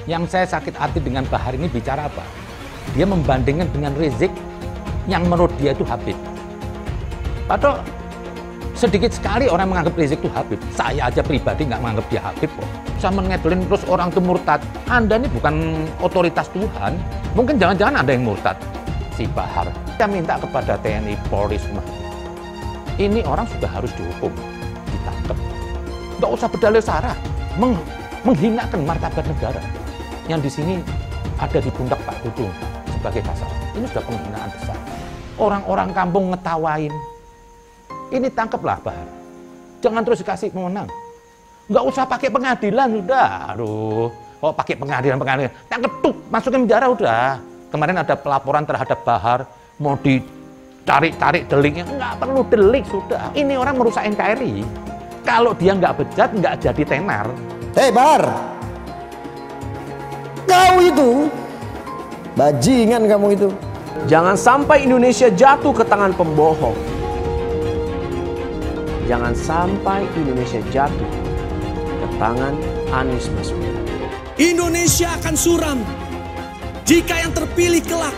Yang saya sakit hati dengan Bahar ini bicara apa? Dia membandingkan dengan Rizik yang menurut dia itu Habib. Padahal sedikit sekali orang menganggap Rizik itu Habib. Saya aja pribadi nggak menganggap dia Habib kok. Saya mengedelin terus orang itu murtad. Anda ini bukan otoritas Tuhan. Mungkin jangan-jangan ada yang murtad. Si Bahar. Saya minta kepada TNI, Polri semua. Ini orang sudah harus dihukum, ditangkap. Nggak usah berdalih sara, menghinakan martabat negara. Yang di sini ada di pundak Pak Dudung sebagai kasar. Ini sudah penghinaan besar. Orang-orang kampung ngetawain. Ini tangkaplah Bahar. Jangan terus dikasih pemenang. Nggak usah pakai pengadilan udah. Aduh, kok pakai pengadilan. Tangkap tuh, masukin penjara udah. Kemarin ada pelaporan terhadap Bahar mau ditarik deliknya. Nggak perlu delik sudah. Ini orang merusak NKRI. Kalau dia nggak bejat, nggak jadi tenar. Hei Bahar, kau itu bajingan kamu itu. Jangan sampai Indonesia jatuh ke tangan pembohong. Jangan sampai Indonesia jatuh ke tangan Anies Baswedan. Indonesia akan suram jika yang terpilih kelak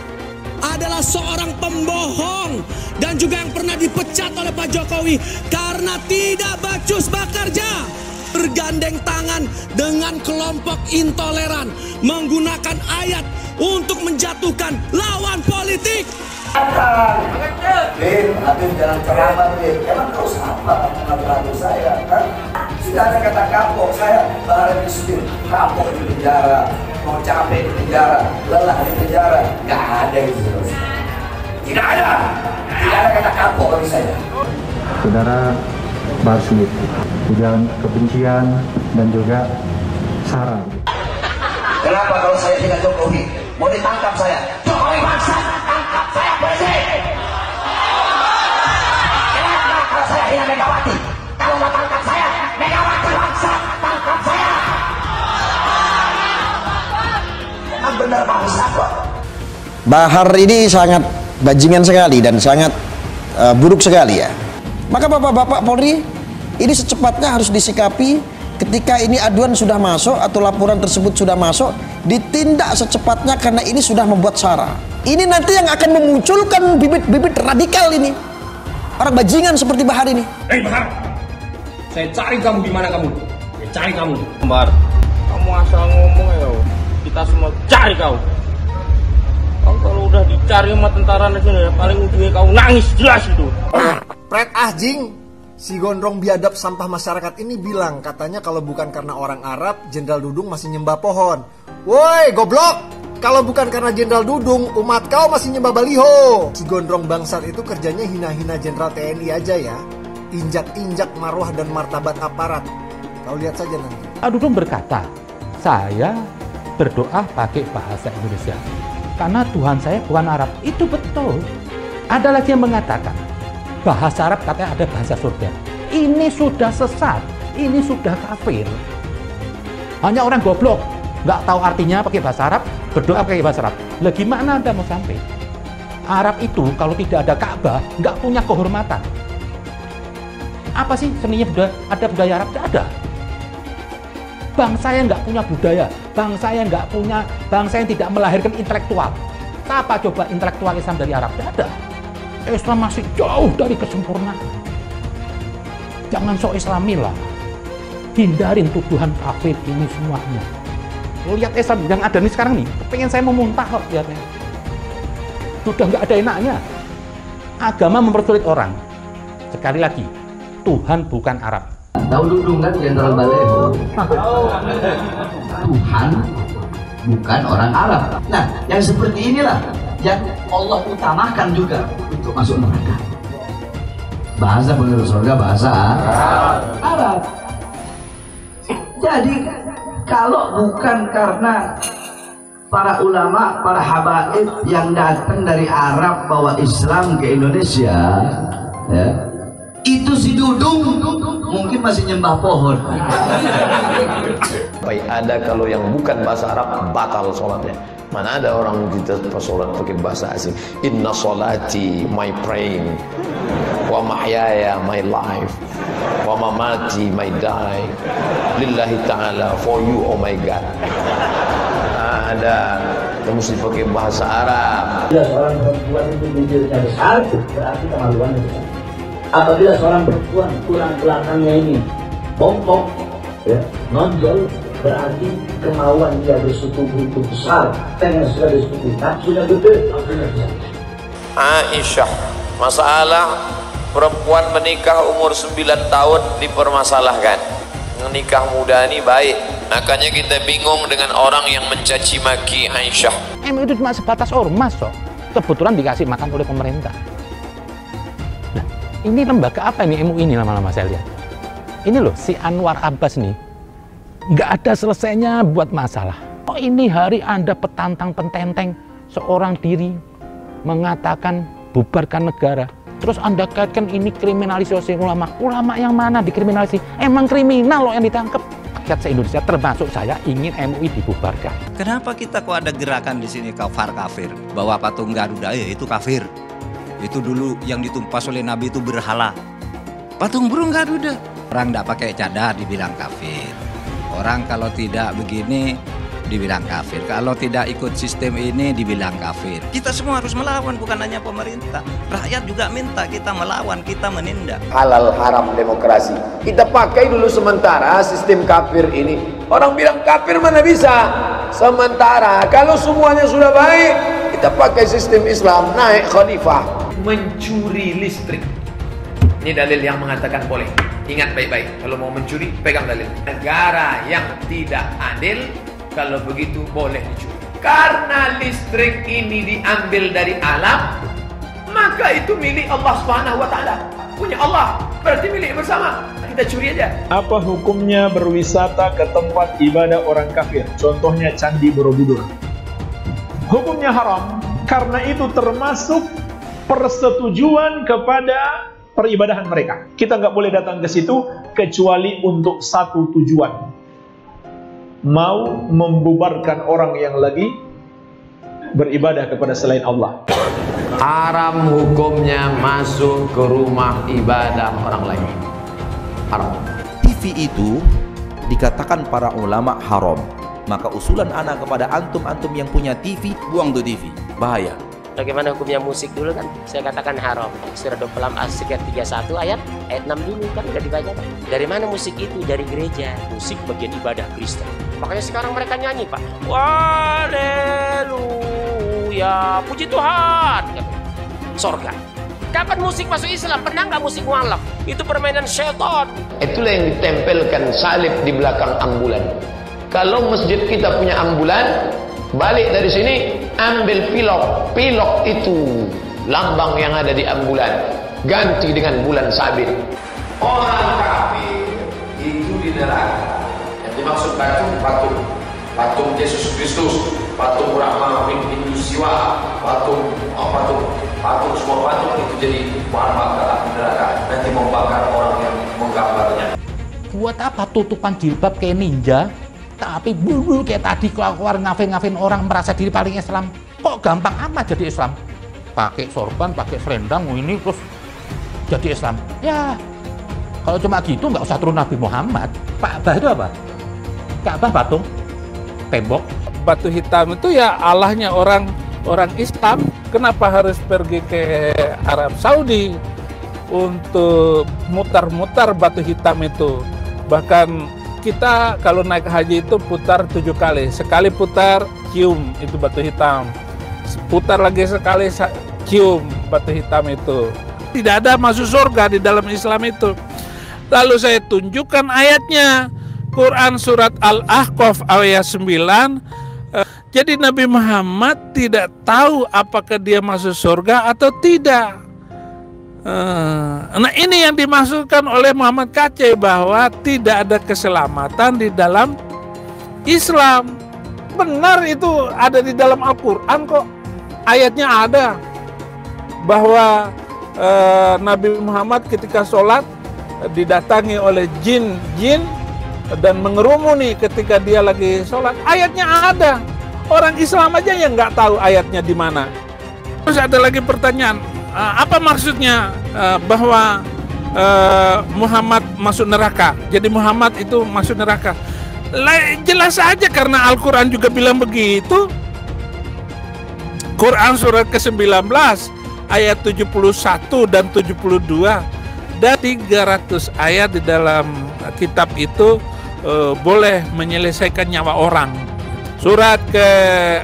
adalah seorang pembohong dan juga yang pernah dipecat oleh Pak Jokowi karena tidak becus bekerja, bergandeng tangan dengan kelompok intoleran, menggunakan ayat untuk menjatuhkan lawan politik. Habib jangan ceramah, Habib. Emang kau sama mengatur saya? Kan? Sudah ada kata kapok, saya Bahar Bismil, kapok di penjara, mau capek di penjara, lelah di penjara, nggak ada itu. Tidak ada kata kapok bagi saya. Saudara Bahar Smith, ujaran kebencian dan juga sara. Kenapa kalau saya dengan Jokowi mau ditangkap saya? Jokowi bangsa, tangkap saya polisi. Kenapa kalau saya hina Megawati? Kalau mau tangkap saya, Megawati bangsa, tangkap saya. Memang benar bangsa kok. Bahar ini sangat bajingan sekali dan sangat buruk sekali ya. Maka Bapak-Bapak Polri ini secepatnya harus disikapi. Ketika ini aduan sudah masuk atau laporan tersebut sudah masuk, ditindak secepatnya karena ini sudah membuat sara. Ini nanti yang akan memunculkan bibit-bibit radikal ini. Orang bajingan seperti Bahar ini. Hei Bahar, saya cari kamu di mana kamu? Saya cari kamu. Bahar, kamu asal ngomong ya, kita semua cari kau. Kau kalau udah dicari sama tentara nasional, paling ujungnya kau nangis jelas itu. Pret Ahjing. Si gondrong biadab sampah masyarakat ini bilang katanya kalau bukan karena orang Arab, Jenderal Dudung masih nyembah pohon. Woi goblok, kalau bukan karena Jenderal Dudung, umat kau masih nyembah baliho. Si gondrong bangsat itu kerjanya hina-hina Jenderal TNI aja ya. Injak-injak marwah dan martabat aparat. Kau lihat saja nanti. Dudung berkata, saya berdoa pakai bahasa Indonesia karena Tuhan saya bukan Arab. Itu betul. Ada lagi yang mengatakan bahasa Arab katanya ada bahasa surga. Ini sudah sesat, ini sudah kafir. Hanya orang goblok nggak tahu artinya pakai bahasa Arab, berdoa pakai bahasa Arab. Lah gimana Anda mau sampai? Arab itu kalau tidak ada Ka'bah nggak punya kehormatan. Apa sih seninya ada budaya Arab? Tidak ada. Bangsa yang nggak punya budaya, bangsa yang tidak melahirkan intelektual. Siapa coba intelektual Islam dari Arab? Tidak ada. Islam masih jauh dari kesempurnaan. Jangan sok Islami lah. Hindarin tuduhan kafir ini semuanya. Lihat Islam yang ada nih sekarang nih, pengen saya memuntah kok lihatnya. Sudah nggak ada enaknya. Agama mempersulit orang. Sekali lagi, Tuhan bukan Arab. Tahu Dudung kan Jenderal Baleho? Tuhan bukan orang Arab. Nah, yang seperti inilah yang Allah utamakan juga untuk masuk neraka. Bahasa penduduk surga bahasa Arab. Jadi kalau bukan karena para ulama, para habaib yang datang dari Arab bawa Islam ke Indonesia, ya, itu si Dudung mungkin masih nyembah pohon. Baik, ada kalau yang bukan bahasa Arab batal sholatnya. Mana ada orang kita sholat pakai bahasa asing. Inna sholati, my praying, wa mahyaya, my life, wa mamati, my die, lillahi ta'ala, for you, oh my God. ada, kita mesti pakai bahasa Arab. Bila seorang perempuan itu bibirnya besar, berarti kemaluannya besar. Apabila seorang perempuan tulang belakangnya ini bongkok, ya, nonjol, berarti kemauan dia bersetubuh itu besar. Pengen sudah bersetubuh, nafsunya gede, nafsunya besar. Aisyah, masalah perempuan menikah umur 9 tahun dipermasalahkan. Menikah muda ini baik, makanya kita bingung dengan orang yang mencaci maki Aisyah. MUI itu cuma sebatas ormas kok. Kebetulan dikasih makan oleh pemerintah. Nah, ini lembaga apa ini MUI ini lama-lama saya lihat. Ini loh si Anwar Abbas nih, nggak ada selesainya buat masalah. Oh ini hari Anda petantang pententeng seorang diri mengatakan bubarkan negara. Terus Anda kaitkan ini kriminalisasi ulama. Ulama yang mana dikriminalisasi? Emang kriminal loh yang ditangkap. Rakyat se-Indonesia termasuk saya ingin MUI dibubarkan. Kenapa kita kok ada gerakan di sini kafir? Bahwa patung Garuda itu kafir. Itu dulu yang ditumpas oleh Nabi itu berhala. Patung burung Garuda. Orang tidak pakai cadar dibilang kafir. Orang kalau tidak begini dibilang kafir. Kalau tidak ikut sistem ini dibilang kafir. Kita semua harus melawan, bukan hanya pemerintah. Rakyat juga minta kita melawan, kita menindak. Halal haram demokrasi. Kita pakai dulu sementara sistem kafir ini. Orang bilang kafir mana bisa. Sementara kalau semuanya sudah baik, kita pakai sistem Islam, naik khalifah. Mencuri listrik. Ini dalil yang mengatakan boleh. Ingat baik-baik, kalau mau mencuri pegang dalil. Negara yang tidak adil, kalau begitu boleh dicuri. Karena listrik ini diambil dari alam, maka itu milik Allah Subhanahu wa taala. Punya Allah, berarti milik bersama. Kita curi aja. Apa hukumnya berwisata ke tempat ibadah orang kafir? Contohnya Candi Borobudur. Hukumnya haram karena itu termasuk persetujuan kepada peribadahan mereka. Kita nggak boleh datang ke situ kecuali untuk satu tujuan. Mau membubarkan orang yang lagi beribadah kepada selain Allah. Haram hukumnya masuk ke rumah ibadah orang lain. Haram. TV itu dikatakan para ulama haram. Maka usulan anak kepada antum-antum yang punya TV, buang tuh TV. Bahaya. Bagaimana hukumnya musik dulu kan? Saya katakan haram. Surah 26 As-Sikat 31 ayat 6 dulu kan udah dibaca. Dari mana musik itu? Dari gereja. Musik bagian ibadah Kristen. Makanya sekarang mereka nyanyi, Pak. Haleluya, puji Tuhan. Sorga. Kapan musik masuk Islam? Pernah nggak musik mualaf? Itu permainan syaitan. Itulah yang ditempelkan salib di belakang ambulan. Kalau masjid kita punya ambulan, balik dari sini ambil pilok. Pilok itu lambang yang ada di ambulan. Ganti dengan bulan sabit. Orang kafir itu di neraka. Yang dimaksud patung. Patung Yesus Kristus, patung Brahma, Hindu Siwa, patung semua patung itu jadi bahan bakar neraka. Nanti membakar orang yang menggambarnya. Buat apa tutupan jilbab kayak ninja? Tapi bulu kayak tadi keluar ngafin orang merasa diri paling Islam. Kok gampang amat jadi Islam? Pakai sorban, pakai selendang, ini terus jadi Islam. Ya, kalau cuma gitu nggak usah turun Nabi Muhammad. Ka'bah itu apa? Ka'bah patung, tembok. Batu hitam itu ya Allahnya orang Islam. Kenapa harus pergi ke Arab Saudi untuk mutar-mutar batu hitam itu? Bahkan kita kalau naik haji itu putar 7 kali. Sekali putar, cium itu batu hitam. Putar lagi sekali, cium batu hitam itu. Tidak ada masuk surga di dalam Islam itu. Lalu saya tunjukkan ayatnya. Quran surat Al-Ahqaf ayat 9. Jadi Nabi Muhammad tidak tahu apakah dia masuk surga atau tidak. Nah ini yang dimaksudkan oleh Muhammad Kacai bahwa tidak ada keselamatan di dalam Islam. Benar itu ada di dalam Al-Quran kok. Ayatnya ada bahwa Nabi Muhammad ketika sholat didatangi oleh jin dan mengerumuni ketika dia lagi sholat. Ayatnya ada. Orang Islam aja yang nggak tahu ayatnya di mana. Terus ada lagi pertanyaan. Apa maksudnya bahwa Muhammad masuk neraka? Jadi Muhammad itu masuk neraka. Jelas aja karena Al-Quran juga bilang begitu. Quran surat ke-19 ayat 71 dan 72 dan 300 ayat di dalam kitab itu boleh menyelesaikan nyawa orang. Surat ke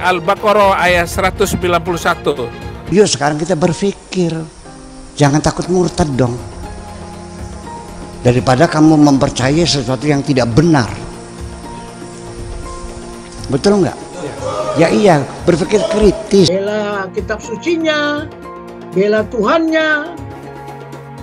Al-Baqarah ayat 191. Yuk sekarang kita berpikir, jangan takut murtad dong. Daripada kamu mempercayai sesuatu yang tidak benar. Betul nggak? Ya iya, berpikir kritis. Bela kitab sucinya, bela Tuhannya,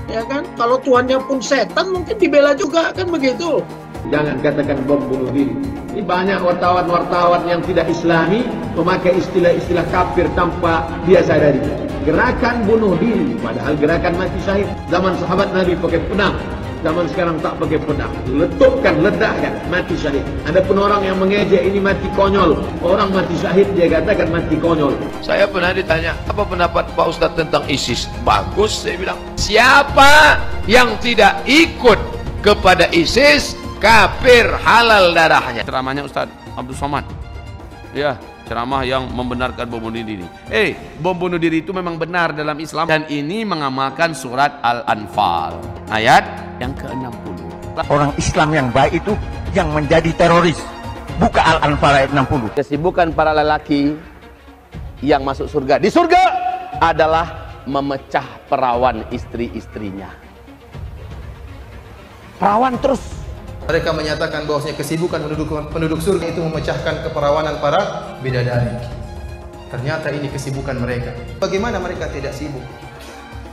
ya kan? Kalau Tuhannya pun setan mungkin dibela juga, kan begitu? Jangan katakan bom bunuh diri. Ini banyak wartawan-wartawan yang tidak islami memakai istilah-istilah kafir tanpa dia sadari. Gerakan bunuh diri, padahal gerakan mati syahid. Zaman sahabat Nabi pakai pedang, zaman sekarang tak pakai pedang. Letupkan, ledakkan, mati syahid. Ada pun orang yang mengejek ini mati konyol. Orang mati syahid dia katakan mati konyol. Saya pernah ditanya, apa pendapat Pak Ustadz tentang ISIS? Bagus, saya bilang. Siapa yang tidak ikut kepada ISIS, kafir, halal darahnya. Ceramahnya Ustadz Abdul Somad. Ya, ceramah yang membenarkan bom bunuh diri. Bom bunuh diri itu memang benar dalam Islam. Dan ini mengamalkan surat Al-Anfal ayat yang ke-60. Orang Islam yang baik itu yang menjadi teroris. Buka Al-Anfal ayat 60. Kesibukan para lelaki yang masuk surga di surga adalah memecah perawan istri-istrinya. Perawan terus. Mereka menyatakan bahwasanya kesibukan penduduk surga itu memecahkan keperawanan para bidadari. Ternyata ini kesibukan mereka. Bagaimana mereka tidak sibuk?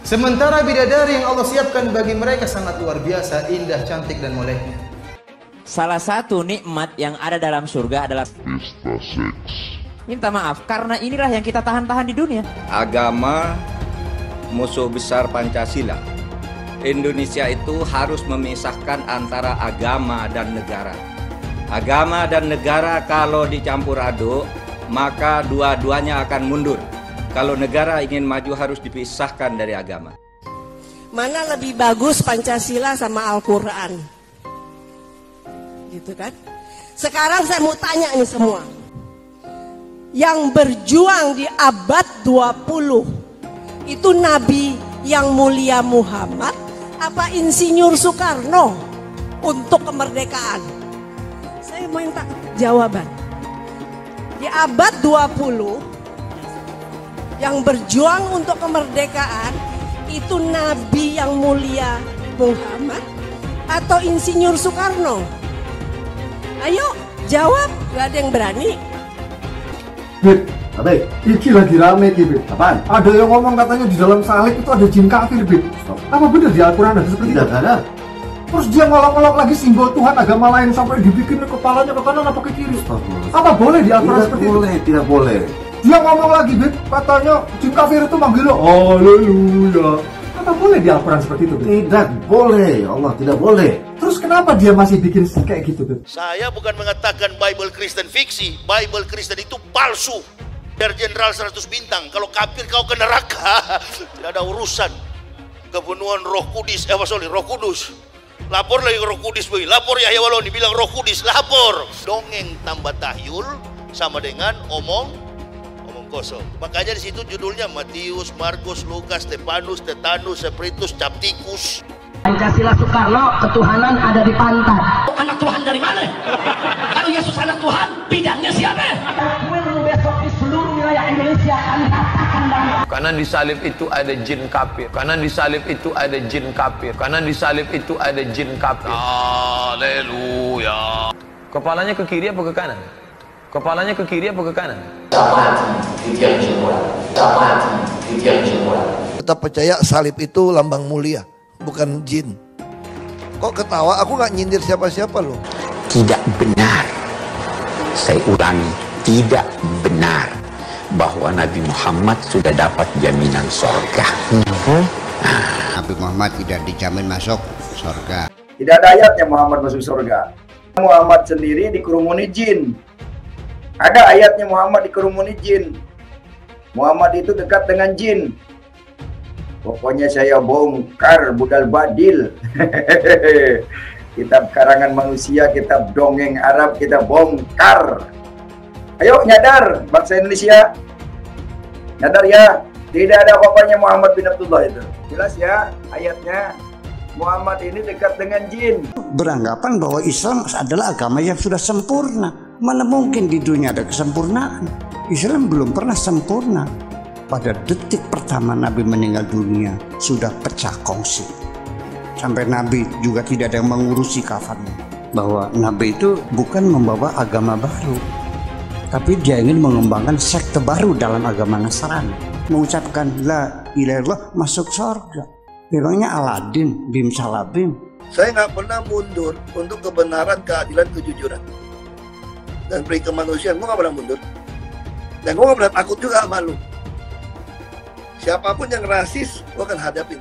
Sementara bidadari yang Allah siapkan bagi mereka sangat luar biasa, indah, cantik dan moleknya. Salah satu nikmat yang ada dalam surga adalah pesta seks. Minta maaf, karena inilah yang kita tahan-tahan di dunia. Agama musuh besar Pancasila. Indonesia itu harus memisahkan antara agama dan negara. Agama dan negara kalau dicampur aduk, maka dua-duanya akan mundur. Kalau negara ingin maju harus dipisahkan dari agama. Mana lebih bagus Pancasila sama Al-Quran? Gitu kan? Sekarang saya mau tanya nih semua. Yang berjuang di abad 20 itu Nabi yang mulia Muhammad apa Insinyur Soekarno untuk kemerdekaan? Saya minta jawaban. Di abad 20 yang berjuang untuk kemerdekaan itu Nabi yang mulia Muhammad atau Insinyur Soekarno? Ayo jawab, gak ada yang berani. Beb, iki lagi rame Beb. Apaan? Ada yang ngomong katanya di dalam salib itu ada jin kafir, Beb. Apa benar di Al-Quran ada seperti itu? Tidak ada. Terus dia ngolok-ngolok lagi simbol Tuhan agama lain sampai dibikin kepalanya ke kanan apa ke kiri. Apa boleh di Al-Quran seperti itu? Tidak boleh. Dia ngomong lagi, Beb, katanya jin kafir itu manggil lo haleluya. Apa boleh di Al-Quran seperti itu, Beb? Tidak boleh, Allah tidak boleh. Terus kenapa dia masih bikin kayak gitu, Beb? Saya bukan mengatakan Bible Kristen fiksi. Bible Kristen itu palsu. Dari Jenderal 100 bintang. Kalau kafir kau ke neraka. Tidak ada urusan. Kepenuhan Roh Kudus. Roh Kudus. Lapor lagi Roh Kudus. Lapor Yahya Waloni bilang Roh Kudus. Lapor. Dongeng tambah tahyul sama dengan omong kosong. Makanya di situ judulnya Matius, Markus, Lukas, Stefanus, Tetanus, Spiritus, Captikus. Pancasila Soekarno, ketuhanan ada di pantat. Anak Tuhan dari mana? Kalau Yesus anak Tuhan, bidangnya siapa? Besok di seluruh wilayah Indonesia kami katakan dalam. Kanan di salib itu ada jin kafir. Kanan di salib itu ada jin kafir. Kanan di salib itu ada jin kafir. Haleluya. Kepalanya ke kiri apa ke kanan? Kepalanya ke kiri apa ke kanan? Tetap percaya salib itu lambang mulia, bukan jin. Kok ketawa? Aku nggak nyindir siapa-siapa loh. Tidak benar. Saya ulangi, tidak benar bahwa Nabi Muhammad sudah dapat jaminan surga. Nabi Muhammad tidak dijamin masuk surga. Tidak ada ayatnya Muhammad masuk surga. Muhammad sendiri dikerumuni jin. Ada ayatnya Muhammad dikerumuni jin. Muhammad itu dekat dengan jin. Pokoknya saya bongkar budal badil. kitab karangan manusia, kitab dongeng Arab kita bongkar. Ayo nyadar bangsa Indonesia, nyadar ya, tidak ada apa-apanya Muhammad bin Abdullah itu. Jelas ya ayatnya, Muhammad ini dekat dengan jin. Beranggapan bahwa Islam adalah agama yang sudah sempurna. Mana mungkin di dunia ada kesempurnaan? Islam belum pernah sempurna. Pada detik pertama Nabi meninggal dunia sudah pecah kongsi. Sampai Nabi juga tidak ada yang mengurusi kafannya. Bahwa Nabi itu bukan membawa agama baru, tapi dia ingin mengembangkan sekte baru dalam agama Nasrani. Mengucapkan la ilaha illallah masuk surga. Bilangnya Aladin, bim salabim. Saya nggak pernah mundur untuk kebenaran, keadilan, kejujuran dan peri kemanusiaan. Gue nggak pernah mundur dan gue nggak pernah takut juga sama lu. Siapapun yang rasis, gue akan hadapin.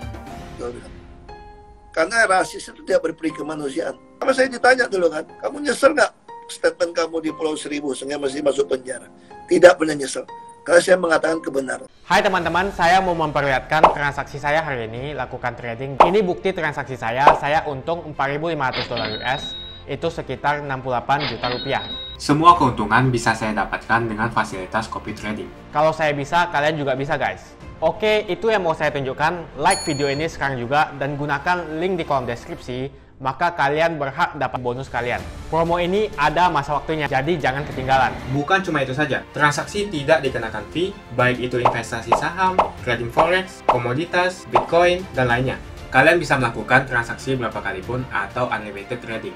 Karena rasis itu tidak berperi kemanusiaan. Sama saya ditanya dulu kan, kamu nyesel nggak statement kamu di Pulau Seribu sehingga masih masuk penjara? Tidak pernah nyesel, karena saya mengatakan kebenaran. Hai teman-teman, saya mau memperlihatkan transaksi saya hari ini lakukan trading. Ini bukti transaksi saya untung $4.500 US, itu sekitar 68 juta rupiah. Semua keuntungan bisa saya dapatkan dengan fasilitas copy trading. Kalau saya bisa, kalian juga bisa guys. Oke, itu yang mau saya tunjukkan. Like video ini sekarang juga dan gunakan link di kolom deskripsi, maka kalian berhak dapat bonus kalian. Promo ini ada masa waktunya, jadi jangan ketinggalan. Bukan cuma itu saja, transaksi tidak dikenakan fee, baik itu investasi saham, trading forex, komoditas, bitcoin, dan lainnya. Kalian bisa melakukan transaksi berapa kali pun atau unlimited trading.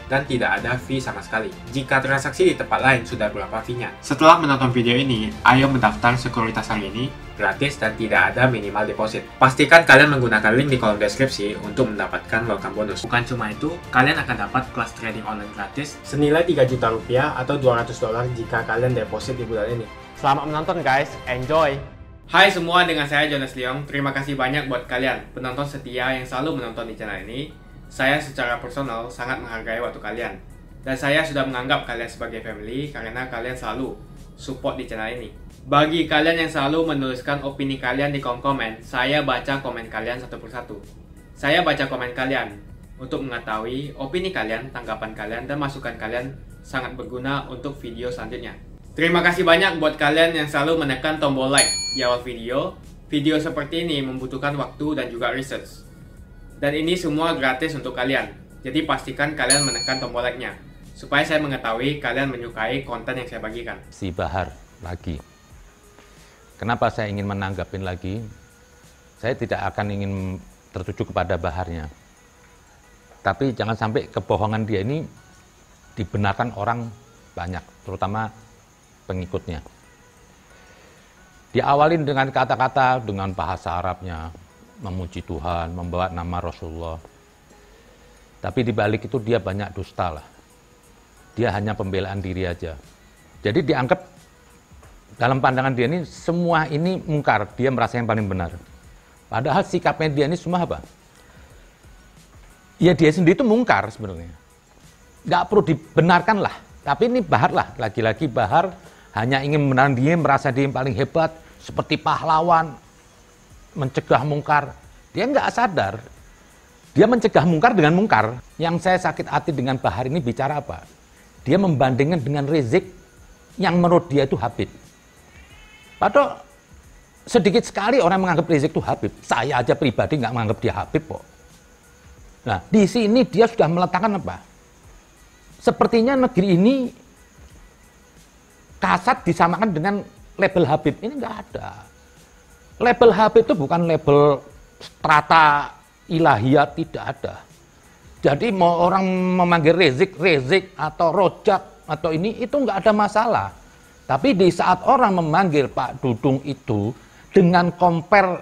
Dan tidak ada fee sama sekali. Jika transaksi di tempat lain sudah berapa fee-nya. Setelah menonton video ini, ayo mendaftar sekuritas hari ini, gratis dan tidak ada minimal deposit. Pastikan kalian menggunakan link di kolom deskripsi untuk mendapatkan welcome bonus. Bukan cuma itu, kalian akan dapat kelas trading online gratis senilai 3 juta rupiah atau $200 jika kalian deposit di bulan ini. Selamat menonton guys, enjoy! Hai semua, dengan saya Jonas Leong. Terima kasih banyak buat kalian, penonton setia yang selalu menonton di channel ini. Saya secara personal sangat menghargai waktu kalian. Dan saya sudah menganggap kalian sebagai family karena kalian selalu support di channel ini. Bagi kalian yang selalu menuliskan opini kalian di kolom komen, saya baca komen kalian satu persatu. Saya baca komen kalian untuk mengetahui opini kalian, tanggapan kalian, dan masukan kalian sangat berguna untuk video selanjutnya. Terima kasih banyak buat kalian yang selalu menekan tombol like di awal video. Video seperti ini membutuhkan waktu dan juga research. Dan ini semua gratis untuk kalian. Jadi pastikan kalian menekan tombol like-nya supaya saya mengetahui kalian menyukai konten yang saya bagikan. Si Bahar lagi. Kenapa saya ingin menanggapin lagi? Saya tidak akan ingin tertuju kepada Baharnya. Tapi jangan sampai kebohongan dia ini dibenarkan orang banyak, terutama pengikutnya. Diawalin dengan kata-kata, dengan bahasa Arabnya, memuji Tuhan, membawa nama Rasulullah. Tapi di balik itu dia banyak dusta lah. Dia hanya pembelaan diri aja. Jadi dianggap dalam pandangan dia ini semua ini mungkar, dia merasa yang paling benar. Padahal sikapnya dia ini semua apa? Ya dia sendiri itu mungkar sebenarnya. Nggak perlu dibenarkan lah. Tapi ini Bahar lah, lagi-lagi Bahar hanya ingin membenarkan dia, merasa dia yang paling hebat, seperti pahlawan, mencegah mungkar. Dia nggak sadar, dia mencegah mungkar dengan mungkar. Yang saya sakit hati dengan Bahar ini bicara apa? Dia membandingkan dengan Rizik yang menurut dia itu Habib. Padahal sedikit sekali orang menganggap Rizik itu Habib. Saya aja pribadi nggak menganggap dia Habib kok. Nah di sini dia sudah meletakkan apa? Sepertinya negeri ini kasat disamakan dengan label Habib. Ini nggak ada. Label Habib itu bukan label strata ilahiyat, tidak ada. Jadi mau orang memanggil Rizik atau Rojak atau ini itu nggak ada masalah. Tapi di saat orang memanggil Pak Dudung itu dengan compare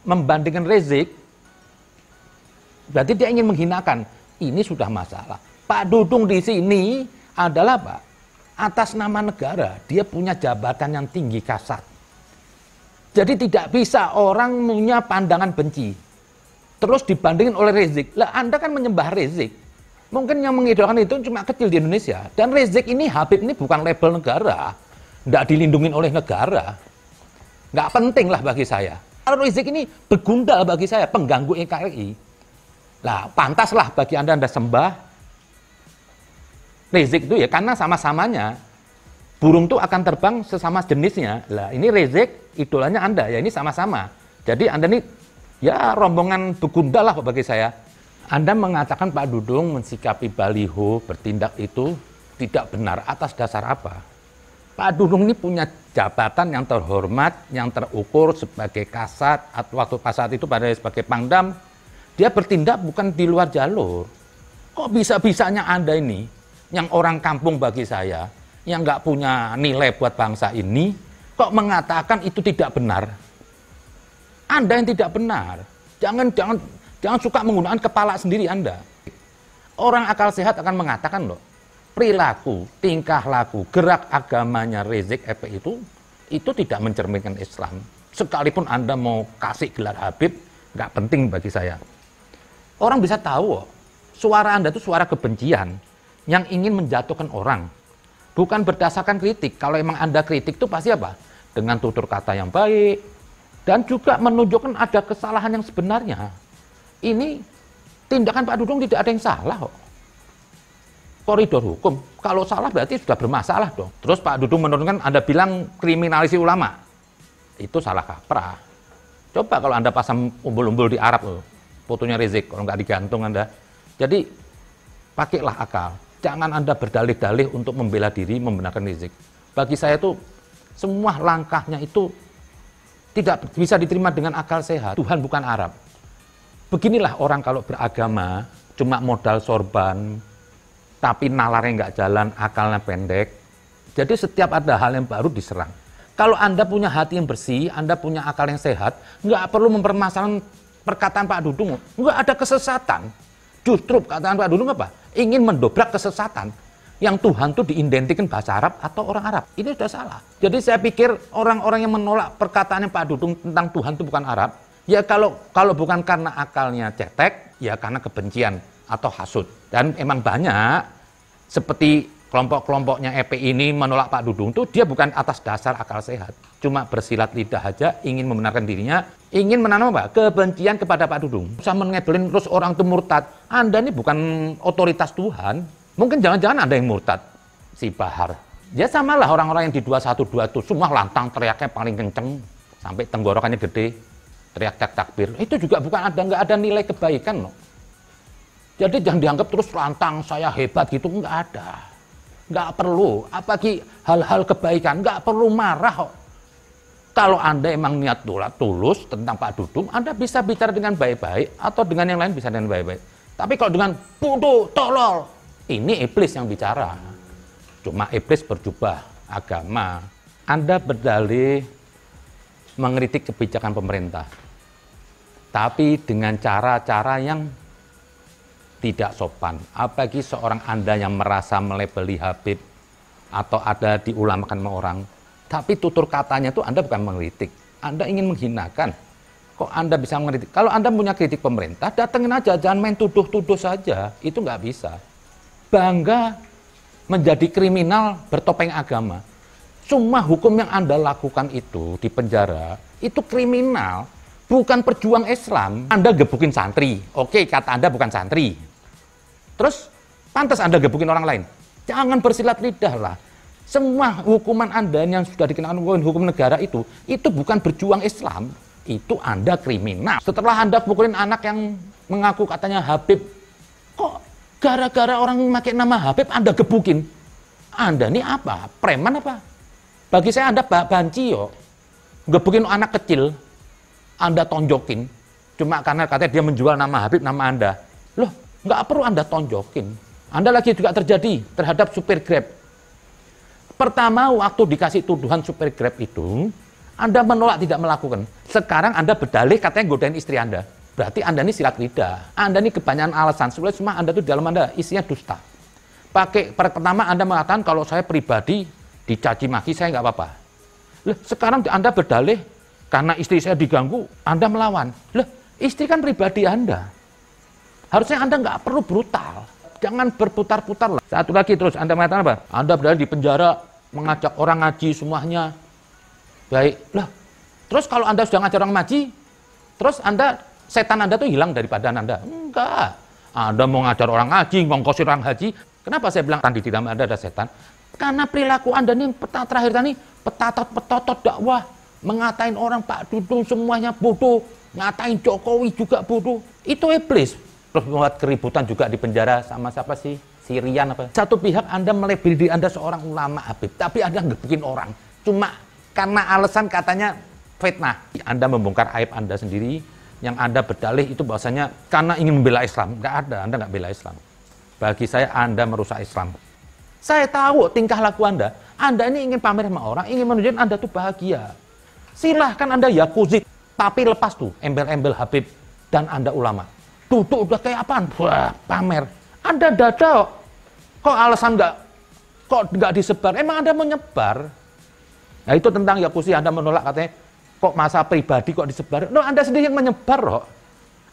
membandingkan Rizik, berarti dia ingin menghinakan. Ini sudah masalah. Pak Dudung di sini adalah Pak atas nama negara, dia punya jabatan yang tinggi kasat. Jadi tidak bisa orang punya pandangan benci. Terus dibandingin oleh Rizik. Lah Anda kan menyembah Rizik. Mungkin yang mengidolakan itu cuma kecil di Indonesia. Dan Rizik ini, Habib ini bukan label negara. Nggak dilindungin oleh negara. Nggak penting lah bagi saya. Kalau Rizik ini begundal bagi saya, pengganggu NKRI. Lah, pantaslah bagi Anda sembah rezik itu ya, karena sama-samanya burung itu akan terbang sesama jenisnya. Lah, ini rezik, idolanya Anda, ya ini sama-sama. Jadi Anda ini ya rombongan begundal lah bagi saya. Anda mengatakan Pak Dudung mensikapi baliho, bertindak itu tidak benar. Atas dasar apa? Pak Dudung ini punya jabatan yang terhormat, yang terukur sebagai kasat, atau waktu pas saat itu pada sebagai pangdam. Dia bertindak bukan di luar jalur. Kok bisa-bisanya Anda ini, yang orang kampung bagi saya, yang nggak punya nilai buat bangsa ini, kok mengatakan itu tidak benar? Anda yang tidak benar. Jangan suka menggunakan kepala sendiri Anda. Orang akal sehat akan mengatakan loh, perilaku, tingkah laku, gerak agamanya Rizik Efek itu tidak mencerminkan Islam. Sekalipun Anda mau kasih gelar Habib, nggak penting bagi saya. Orang bisa tahu loh, suara Anda itu suara kebencian yang ingin menjatuhkan orang. Bukan berdasarkan kritik. Kalau emang Anda kritik itu pasti apa? Dengan tutur kata yang baik, dan juga menunjukkan ada kesalahan yang sebenarnya. Ini tindakan Pak Dudung tidak ada yang salah kok. Koridor hukum, kalau salah berarti sudah bermasalah dong. Terus Pak Dudung menurunkan, Anda bilang kriminalisasi ulama. Itu salah kaprah. Coba kalau Anda pasang umbul-umbul di Arab, fotonya Rizik, kalau nggak digantung Anda. Jadi, pakailah akal. Jangan Anda berdalih-dalih untuk membela diri, membenarkan Rizik. Bagi saya itu, semua langkahnya itu tidak bisa diterima dengan akal sehat. Tuhan bukan Arab. Beginilah orang kalau beragama, cuma modal sorban, tapi nalarnya nggak jalan, akalnya pendek. Jadi setiap ada hal yang baru diserang. Kalau Anda punya hati yang bersih, Anda punya akal yang sehat, nggak perlu mempermasalahkan perkataan Pak Dudung. Nggak ada kesesatan. Justru perkataan Pak Dudung apa? Ingin mendobrak kesesatan. Yang Tuhan itu diidentikan bahasa Arab atau orang Arab. Ini sudah salah. Jadi saya pikir orang-orang yang menolak perkataannya Pak Dudung tentang Tuhan itu bukan Arab, ya kalau bukan karena akalnya cetek, ya karena kebencian atau hasud. Dan emang banyak seperti kelompok-kelompoknya EPI ini menolak Pak Dudung itu dia bukan atas dasar akal sehat. Cuma bersilat lidah aja, ingin membenarkan dirinya, ingin menanam apa? Kebencian kepada Pak Dudung. Usah mengebelin terus orang itu murtad. Anda ini bukan otoritas Tuhan. Mungkin jangan-jangan ada yang murtad, si Bahar. Ya samalah orang-orang yang di 212 itu semua lantang teriaknya paling kenceng sampai tenggorokannya gede, teriak takbir. Itu juga bukan nggak ada nilai kebaikan loh. Jadi jangan dianggap terus lantang saya hebat gitu, nggak ada. Nggak perlu, apalagi hal-hal kebaikan, nggak perlu marah kok. Kalau Anda emang niat tulus tentang Pak Dudung, Anda bisa bicara dengan baik-baik atau dengan yang lain bisa dengan baik-baik. Tapi kalau dengan bodoh, tolol, ini iblis yang bicara. Cuma iblis berjubah agama. Anda berdalih mengkritik kebijakan pemerintah. Tapi dengan cara-cara yang tidak sopan. Apalagi seorang Anda yang merasa melebeli Habib atau ada diulamakan sama orang. Tapi tutur katanya itu Anda bukan mengkritik. Anda ingin menghinakan. Kok Anda bisa mengkritik? Kalau Anda punya kritik pemerintah, datengin aja. Jangan main tuduh-tuduh saja. Itu nggak bisa. Bangga menjadi kriminal bertopeng agama. Semua hukum yang Anda lakukan itu di penjara, itu kriminal, bukan perjuang Islam. Anda gebukin santri, oke, kata Anda bukan santri. Terus, pantas Anda gebukin orang lain. Jangan bersilat lidah lah. Semua hukuman Anda yang sudah dikenakan hukum negara itu bukan berjuang Islam. Itu Anda kriminal. Setelah Anda pukulin anak yang mengaku katanya Habib, kok gara-gara orang memakai nama Habib, Anda gebukin. Anda ini apa? Preman apa? Bagi saya Anda banci yo. Gebukin anak kecil, Anda tonjokin. Cuma karena katanya dia menjual nama Habib, nama Anda. Loh, nggak perlu Anda tonjokin. Anda lagi juga terjadi terhadap supir Grab. Pertama, waktu dikasih tuduhan supir Grab itu, Anda menolak tidak melakukan. Sekarang Anda berdalih katanya godain istri Anda. Berarti Anda ini silat lidah. Anda ini kebanyakan alasan. Sebenarnya semua Anda itu di dalam Anda isinya dusta. Pertama Anda mengatakan kalau saya pribadi dicaci maki saya nggak apa-apa. Loh, sekarang Anda berdalih karena istri saya diganggu, Anda melawan. Loh, istri kan pribadi Anda. Harusnya Anda nggak perlu brutal. Jangan berputar-putar lah. Satu lagi terus Anda mengatakan apa? Anda berdalih di penjara mengajak orang ngaji semuanya. Baik. Lah, terus kalau Anda sudah ngajak orang ngaji, terus Anda setan Anda tuh hilang dari badan Anda. Enggak. Anda mau ngajar orang ngaji, ngongkosin orang haji. Kenapa saya bilang di dalam Anda ada setan? Karena perilaku Anda nih terakhir tadi, petotot dakwah, mengatain orang Pak Dudung semuanya bodoh, ngatain Jokowi juga bodoh. Itu iblis. Terus membuat keributan juga di penjara sama siapa sih? Sirian apa? Satu pihak Anda melabeli diri Anda seorang ulama Habib, tapi Anda ngebikin orang. Cuma karena alasan katanya fitnah. Anda membongkar aib Anda sendiri, yang Anda berdalih itu bahwasanya karena ingin membela Islam. Nggak ada, Anda nggak bela Islam. Bagi saya Anda merusak Islam. Saya tahu tingkah laku Anda ini ingin pamer sama orang, ingin menunjukkan Anda tuh bahagia. Silahkan Anda yakuzit, tapi lepas tuh embel-embel Habib dan Anda ulama. Duduk udah kayak apaan? Wah, pamer. Anda dada kok alasan nggak disebar? Emang Anda mau nyebar? Nah itu tentang yakuzi Anda menolak katanya kok masa pribadi kok disebar? No, Anda sendiri yang menyebar kok.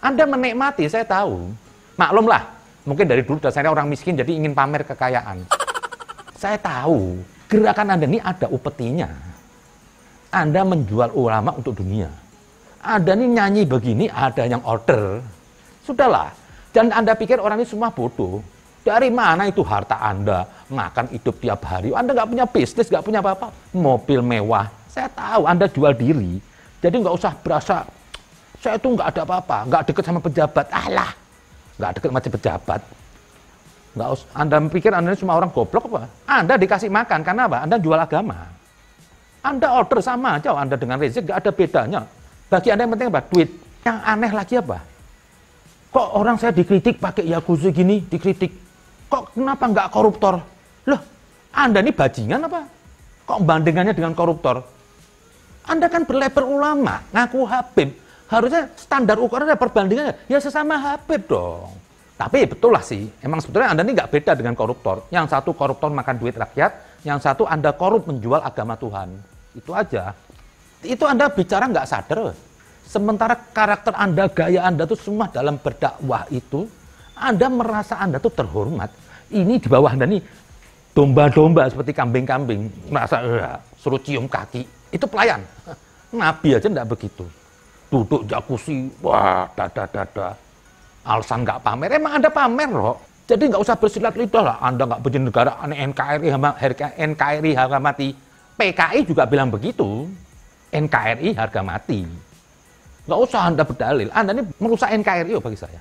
Anda menikmati, saya tahu. Maklumlah, mungkin dari dulu dasarnya orang miskin jadi ingin pamer kekayaan. Saya tahu, gerakan Anda ini ada upetinya. Anda menjual ulama untuk dunia. Anda ini nyanyi begini, ada yang order. Sudahlah, dan Anda pikir orang ini semua bodoh. Dari mana itu harta Anda? Makan hidup tiap hari. Anda nggak punya bisnis, nggak punya apa-apa. Mobil mewah. Saya tahu Anda jual diri. Jadi nggak usah berasa, saya itu nggak ada apa-apa. Nggak deket sama pejabat. Alah, nggak deket sama pejabat. Nggak usah. Anda pikir Anda ini semua orang goblok apa? Anda dikasih makan, karena apa? Anda jual agama. Anda order sama aja, Anda dengan Rizik nggak ada bedanya. Bagi Anda yang penting apa? Duit. Yang aneh lagi apa? Kok orang saya dikritik pakai yakuza gini, dikritik. Kok kenapa nggak koruptor? Loh, Anda ini bajingan apa? Kok bandingannya dengan koruptor? Anda kan berlabel ulama, ngaku Habib. Harusnya standar ukurannya perbandingannya, ya sesama Habib dong. Tapi betul lah sih, emang sebetulnya Anda ini nggak beda dengan koruptor. Yang satu koruptor makan duit rakyat, yang satu Anda korup menjual agama Tuhan. Itu aja. Itu Anda bicara nggak sadar. Sementara karakter Anda, gaya Anda tuh semua dalam berdakwah itu, Anda merasa Anda tuh terhormat. Ini di bawah Anda nih, domba-domba seperti kambing-kambing. Merasa, suruh cium kaki. Itu pelayan. Nabi aja enggak begitu. Duduk jacuzzi, wah, dada. Alasan nggak pamer, emang Anda pamer loh. Jadi nggak usah bersilat lidah lah. Anda nggak benci negara, NKRI harga mati. PKI juga bilang begitu. NKRI harga mati. Nggak usah Anda berdalil. Anda ini merusak NKRI bagi saya.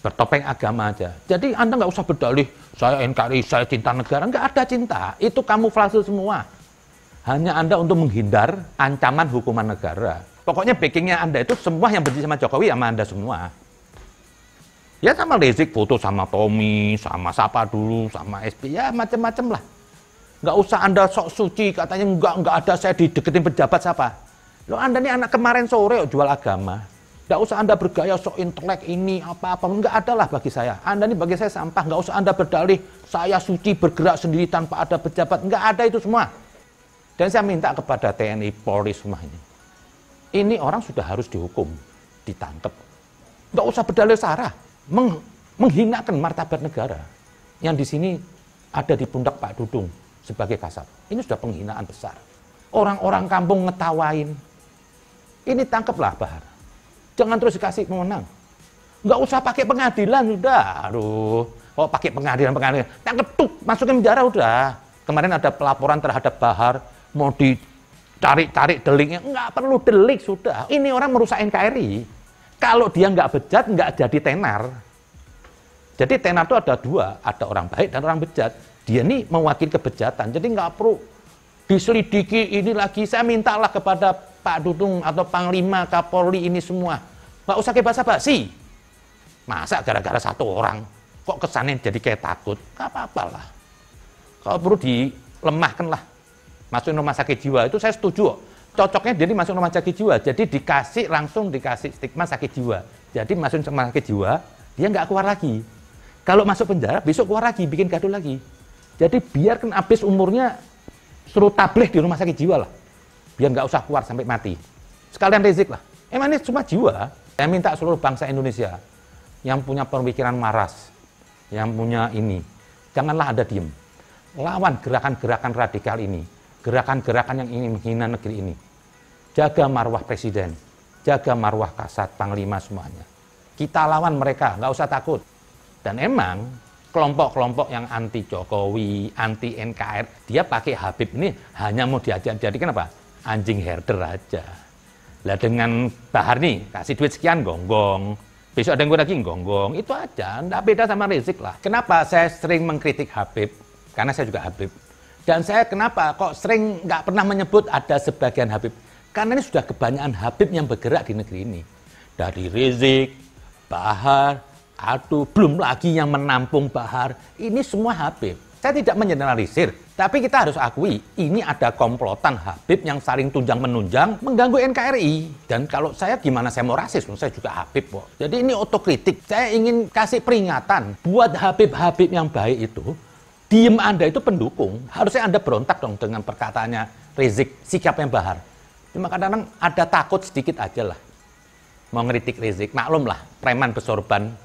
Bertopeng agama aja. Jadi Anda nggak usah berdalih, saya NKRI, saya cinta negara. Nggak ada cinta. Itu kamuflase semua. Hanya Anda untuk menghindar ancaman hukuman negara. Pokoknya backingnya Anda itu semua yang benci sama Jokowi sama Anda semua. Ya sama Rizik foto sama Tommy, sama siapa dulu, sama SP, ya macam-macam lah. Nggak usah Anda sok suci, katanya nggak ada saya dideketin pejabat siapa. Loh Anda ini anak kemarin sore jual agama. Nggak usah Anda bergaya sok intelek ini apa-apa. Nggak ada lah bagi saya. Anda ini bagi saya sampah. Nggak usah Anda berdalih saya suci bergerak sendiri tanpa ada pejabat. Nggak ada itu semua. Dan saya minta kepada TNI Polri semua ini. Ini orang sudah harus dihukum, ditangkap. Nggak usah berdalih sara. Menghinakan martabat negara. Yang di sini ada di pundak Pak Dudung sebagai kasat. Ini sudah penghinaan besar. Orang-orang kampung ngetawain. Ini tangkaplah Bahar. Jangan terus dikasih memenang. Nggak usah pakai pengadilan, udah. Aduh, oh pakai pengadilan. Tangkap tuh, masukin penjara udah. Kemarin ada pelaporan terhadap Bahar, mau ditarik deliknya. Nggak perlu delik, sudah. Ini orang merusak NKRI. Kalau dia nggak bejat, nggak jadi tenar. Jadi tenar itu ada dua, ada orang baik dan orang bejat. Dia ini mewakili kebejatan, jadi nggak perlu diselidiki ini lagi. Saya mintalah kepada Pak Dudung atau Panglima Kapolri ini semua, nggak usah kayak basa-basi. Masa gara-gara satu orang kok kesannya jadi kayak takut? Nggak apa-apa lah. Kalau perlu dilemahkan lah. Masukin rumah sakit jiwa itu saya setuju. Cocoknya jadi masuk rumah sakit jiwa. Jadi langsung dikasih stigma sakit jiwa. Jadi masukin rumah sakit jiwa, dia nggak keluar lagi. Kalau masuk penjara, besok keluar lagi, bikin gaduh lagi. Jadi biarkan habis umurnya, suruh tabligh di rumah sakit jiwa lah. Biar nggak usah keluar sampai mati. Sekalian Rizik lah. Emang ini cuma jiwa. Saya minta seluruh bangsa Indonesia yang punya pemikiran waras, yang punya ini, janganlah ada diem. Lawan gerakan-gerakan radikal ini, gerakan-gerakan yang ingin menghina negeri ini. Jaga marwah presiden, jaga marwah Kasat, Panglima semuanya. Kita lawan mereka, nggak usah takut. Dan emang kelompok-kelompok yang anti Jokowi, anti NKRI, dia pakai Habib ini hanya mau dijadikan apa? Anjing herder aja. Lah dengan Bahar nih, kasih duit sekian gonggong, besok ada yang lagi gonggong, itu aja, nggak beda sama Rizik lah. Kenapa saya sering mengkritik Habib? Karena saya juga Habib. Dan saya kenapa kok sering nggak pernah menyebut ada sebagian Habib? Karena ini sudah kebanyakan Habib yang bergerak di negeri ini. Dari Rizik, Bahar, aduh, belum lagi yang menampung Bahar, ini semua Habib. Saya tidak mengeneralisir, tapi kita harus akui, ini ada komplotan Habib yang saling tunjang-menunjang, mengganggu NKRI. Dan kalau saya gimana saya mau rasis, saya juga Habib kok. Jadi ini otokritik, saya ingin kasih peringatan buat Habib-Habib yang baik itu, diem Anda itu pendukung, harusnya Anda berontak dong dengan perkataannya Rizik, sikapnya Bahar. Cuma kadang-kadang ada takut sedikit aja lah, mau ngeritik Rizik, maklum lah, preman bersorban.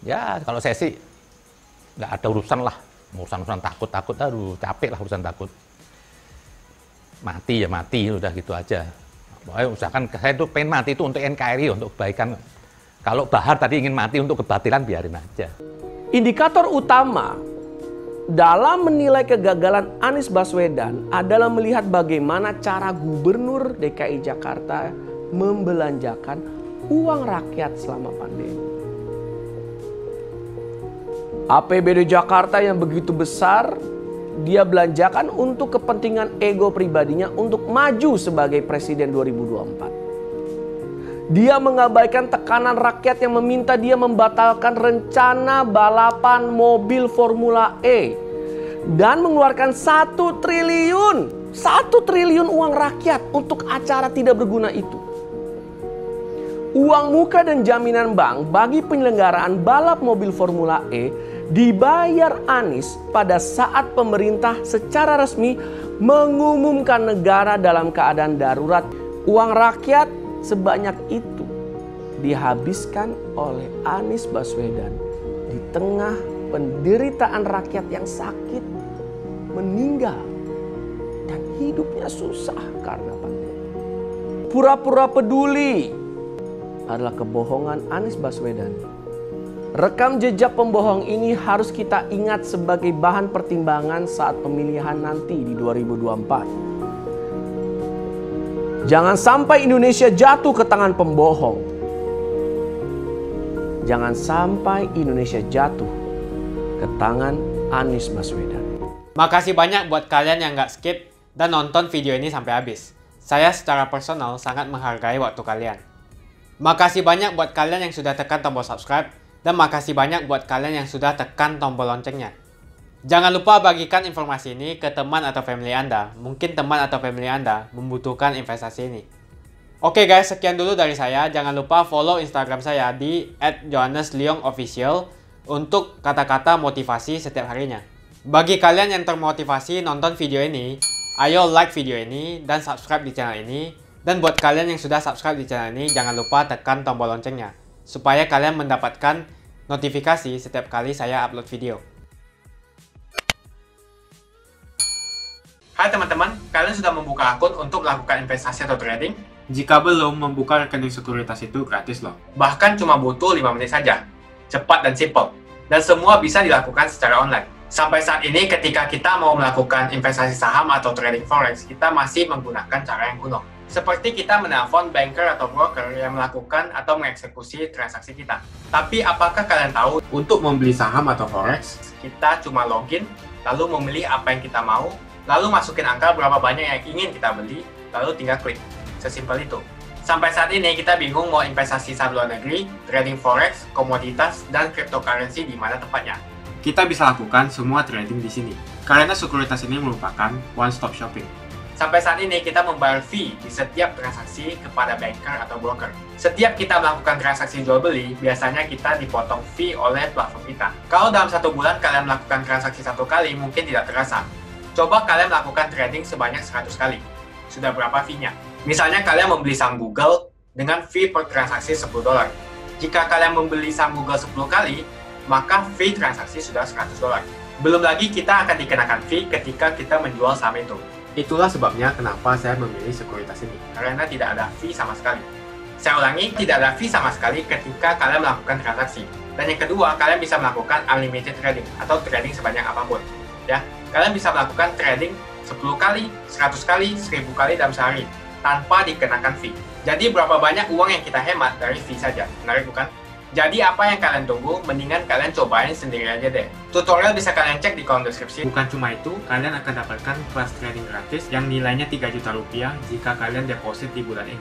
Ya kalau saya sih, nggak ada urusan lah, urusan takut, aduh capek lah urusan takut. Mati ya mati, udah gitu aja. Pokoknya usahakan, saya tuh pengen mati itu untuk NKRI, untuk kebaikan. Kalau Bahar tadi ingin mati untuk kebatilan, biarin aja. Indikator utama dalam menilai kegagalan Anies Baswedan adalah melihat bagaimana cara Gubernur DKI Jakarta membelanjakan uang rakyat selama pandemi. APBD Jakarta yang begitu besar, dia belanjakan untuk kepentingan ego pribadinya untuk maju sebagai presiden 2024. Dia mengabaikan tekanan rakyat yang meminta dia membatalkan rencana balapan mobil Formula E dan mengeluarkan 1 triliun uang rakyat untuk acara tidak berguna itu. Uang muka dan jaminan bank bagi penyelenggaraan balap mobil Formula E dibayar Anies pada saat pemerintah secara resmi mengumumkan negara dalam keadaan darurat. Uang rakyat sebanyak itu dihabiskan oleh Anies Baswedan di tengah penderitaan rakyat yang sakit, meninggal, dan hidupnya susah karena pandemi. Pura-pura peduli adalah kebohongan Anies Baswedan. Rekam jejak pembohong ini harus kita ingat sebagai bahan pertimbangan saat pemilihan nanti di 2024. Jangan sampai Indonesia jatuh ke tangan pembohong. Jangan sampai Indonesia jatuh ke tangan Anies Baswedan. Makasih banyak buat kalian yang nggak skip dan nonton video ini sampai habis. Saya secara personal sangat menghargai waktu kalian. Makasih banyak buat kalian yang sudah tekan tombol subscribe. Dan makasih banyak buat kalian yang sudah tekan tombol loncengnya. Jangan lupa bagikan informasi ini ke teman atau family Anda. Mungkin teman atau family Anda membutuhkan investasi ini. Oke guys, sekian dulu dari saya. Jangan lupa follow Instagram saya di @johannesleongofficial untuk kata-kata motivasi setiap harinya. Bagi kalian yang termotivasi nonton video ini, ayo like video ini dan subscribe di channel ini. Dan buat kalian yang sudah subscribe di channel ini, jangan lupa tekan tombol loncengnya supaya kalian mendapatkan notifikasi setiap kali saya upload video. Hai teman-teman, kalian sudah membuka akun untuk melakukan investasi atau trading? Jika belum, membuka rekening sekuritas itu gratis loh. Bahkan cuma butuh 5 menit saja. Cepat dan simple. Dan semua bisa dilakukan secara online. Sampai saat ini ketika kita mau melakukan investasi saham atau trading forex, kita masih menggunakan cara yang kuno. Seperti kita menelpon banker atau broker yang melakukan atau mengeksekusi transaksi kita. Tapi apakah kalian tahu, untuk membeli saham atau forex, kita cuma login, lalu memilih apa yang kita mau, lalu masukin angka berapa banyak yang ingin kita beli, lalu tinggal klik. Sesimpel itu. Sampai saat ini kita bingung mau investasi saham luar negeri, trading forex, komoditas, dan cryptocurrency di mana tepatnya. Kita bisa lakukan semua trading di sini, karena sekuritas ini merupakan one-stop shopping. Sampai saat ini kita membayar fee di setiap transaksi kepada banker atau broker. Setiap kita melakukan transaksi jual beli, biasanya kita dipotong fee oleh platform kita. Kalau dalam 1 bulan kalian melakukan transaksi 1 kali, mungkin tidak terasa. Coba kalian melakukan trading sebanyak 100 kali. Sudah berapa fee-nya? Misalnya kalian membeli saham Google dengan fee per transaksi $10. Jika kalian membeli saham Google 10 kali, maka fee transaksi sudah $100. Belum lagi kita akan dikenakan fee ketika kita menjual saham itu. Itulah sebabnya kenapa saya memilih sekuritas ini, karena tidak ada fee sama sekali. Saya ulangi, tidak ada fee sama sekali ketika kalian melakukan transaksi. Dan yang kedua, kalian bisa melakukan unlimited trading atau trading sebanyak apapun. Ya, kalian bisa melakukan trading 10 kali, 100 kali, 1000 kali dalam sehari tanpa dikenakan fee. Jadi berapa banyak uang yang kita hemat dari fee saja? Menarik bukan? Jadi apa yang kalian tunggu? Mendingan kalian cobain sendiri aja deh. Tutorial bisa kalian cek di kolom deskripsi. Bukan cuma itu, kalian akan dapatkan kelas trading gratis yang nilainya 3 juta rupiah jika kalian deposit di bulan ini.